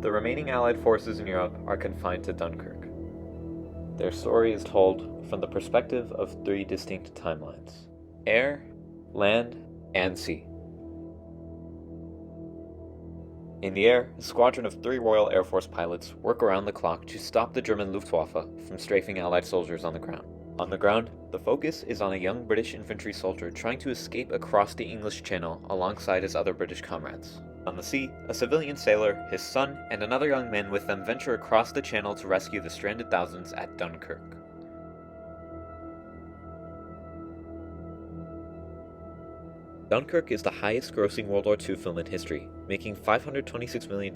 The remaining Allied forces in Europe are confined to Dunkirk. Their story is told from the perspective of three distinct timelines: air, land, and sea. In the air, a squadron of 3 Royal Air Force pilots work around the clock to stop the German Luftwaffe from strafing Allied soldiers on the ground. On the ground, the focus is on a young British infantry soldier trying to escape across the English Channel alongside his other British comrades. On the sea, a civilian sailor, his son, and another young man with them venture across the channel to rescue the stranded thousands at Dunkirk. Dunkirk is the highest-grossing World War II film in history, making $526 million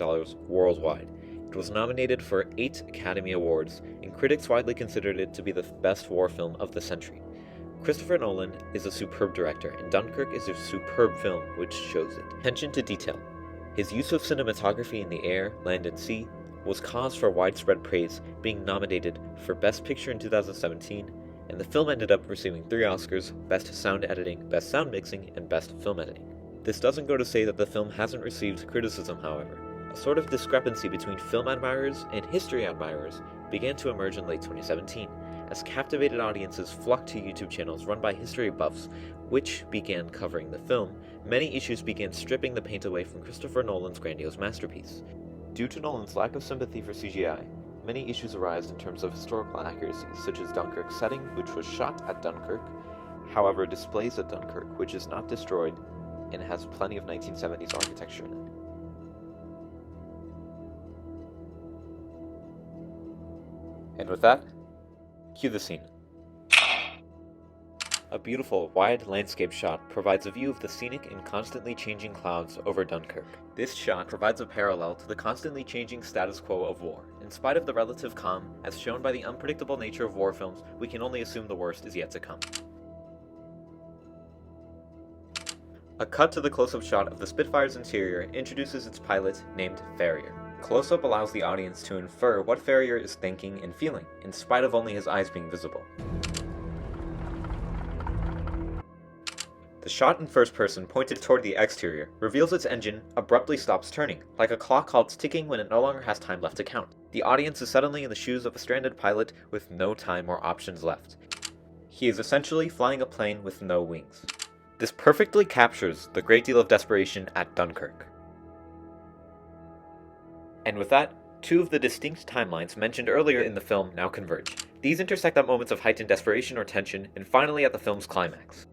worldwide. It was nominated for 8 Academy Awards, and critics widely considered it to be the best war film of the century. Christopher Nolan is a superb director, and Dunkirk is a superb film, which shows it. Attention to detail. His use of cinematography in the air, land, and sea was cause for widespread praise, being nominated for Best Picture in 2017, and the film ended up receiving 3 Oscars: Best Sound Editing, Best Sound Mixing, and Best Film Editing. This doesn't go to say that the film hasn't received criticism, however. A sort of discrepancy between film admirers and history admirers began to emerge in late 2017, as captivated audiences flocked to YouTube channels run by history buffs, which began covering the film. Many issues began stripping the paint away from Christopher Nolan's grandiose masterpiece. Due to Nolan's lack of sympathy for CGI, many issues arise in terms of historical accuracies, such as Dunkirk's setting, which was shot at Dunkirk, however displays at Dunkirk, which is not destroyed and has plenty of 1970s architecture in it. And with that, cue the scene. A beautiful, wide landscape shot provides a view of the scenic and constantly changing clouds over Dunkirk. This shot provides a parallel to the constantly changing status quo of war. In spite of the relative calm, as shown by the unpredictable nature of war films, we can only assume the worst is yet to come. A cut to the close-up shot of the Spitfire's interior introduces its pilot, named Farrier. Close-up allows the audience to infer what Farrier is thinking and feeling, in spite of only his eyes being visible. The shot in first person, pointed toward the exterior, reveals its engine abruptly stops turning, like a clock halts ticking when it no longer has time left to count. The audience is suddenly in the shoes of a stranded pilot with no time or options left. He is essentially flying a plane with no wings. This perfectly captures the great deal of desperation at Dunkirk. And with that, 2 of the distinct timelines mentioned earlier in the film now converge. These intersect at moments of heightened desperation or tension, and finally at the film's climax.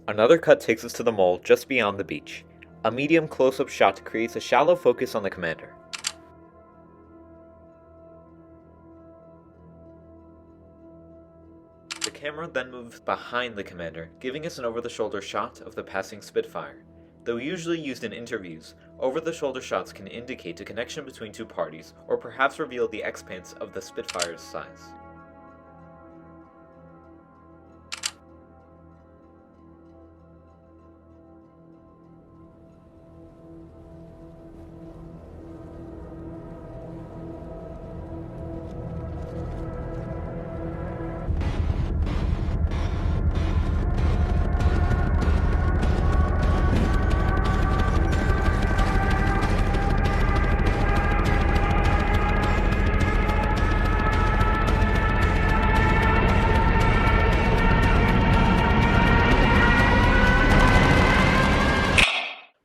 Another cut takes us to the mole just beyond the beach. A medium close-up shot creates a shallow focus on the commander. The camera then moves behind the commander, giving us an over-the-shoulder shot of the passing Spitfire. Though usually used in interviews, over-the-shoulder shots can indicate a connection between 2 parties, or perhaps reveal the expanse of the Spitfire's size.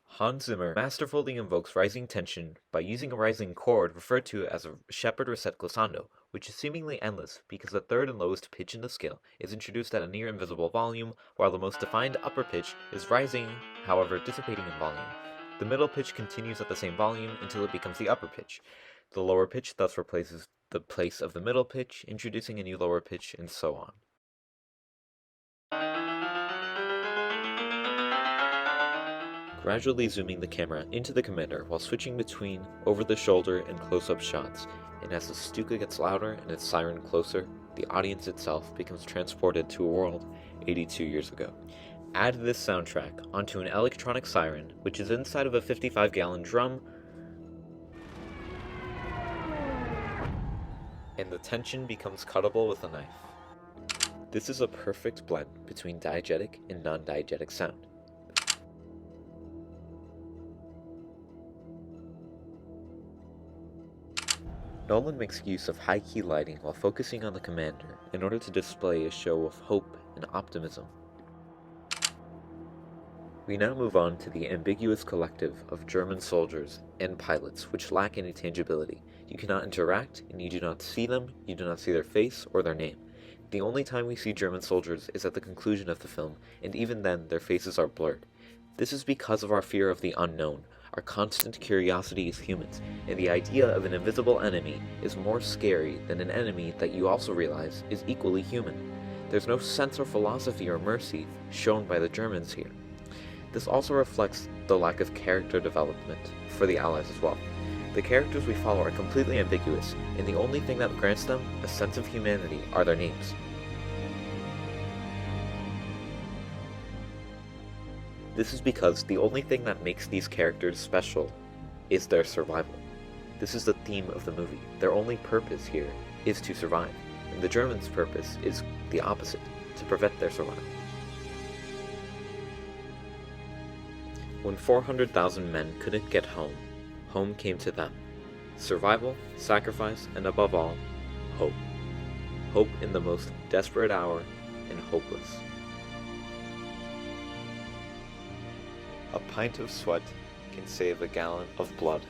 Hans Zimmer masterfully invokes rising tension by using a rising chord referred to as a Shepard reset glissando, which is seemingly endless because the third and lowest pitch in the scale is introduced at a near invisible volume, while the most defined upper pitch is rising, however dissipating in volume. The middle pitch continues at the same volume until it becomes the upper pitch. The lower pitch thus replaces the place of the middle pitch, introducing a new lower pitch, and so on. Gradually zooming the camera into the commander while switching between over-the-shoulder and close-up shots, and as the Stuka gets louder and its siren closer, the audience itself becomes transported to a world 82 years ago. Add this soundtrack onto an electronic siren, which is inside of a 55-gallon drum, and the tension becomes cuttable with a knife. This is a perfect blend between diegetic and non-diegetic sound. Nolan makes use of high-key lighting while focusing on the commander in order to display a show of hope and optimism. We now move on to the ambiguous collective of German soldiers and pilots which lack any tangibility. You cannot interact, and you do not see them, you do not see their face or their name. The only time we see German soldiers is at the conclusion of the film, and even then their faces are blurred. This is because of our fear of the unknown, our constant curiosity as humans, and the idea of an invisible enemy is more scary than an enemy that you also realize is equally human. There's no sense or philosophy or mercy shown by the Germans here. This also reflects the lack of character development for the Allies as well. The characters we follow are completely ambiguous, and the only thing that grants them a sense of humanity are their names. This is because the only thing that makes these characters special is their survival. This is the theme of the movie. Their only purpose here is to survive, and the Germans' purpose is the opposite, to prevent their survival. When 400,000 men couldn't get home, home came to them. Survival, sacrifice, and above all, hope. Hope in the most desperate hour and hopeless. A pint of sweat can save a gallon of blood.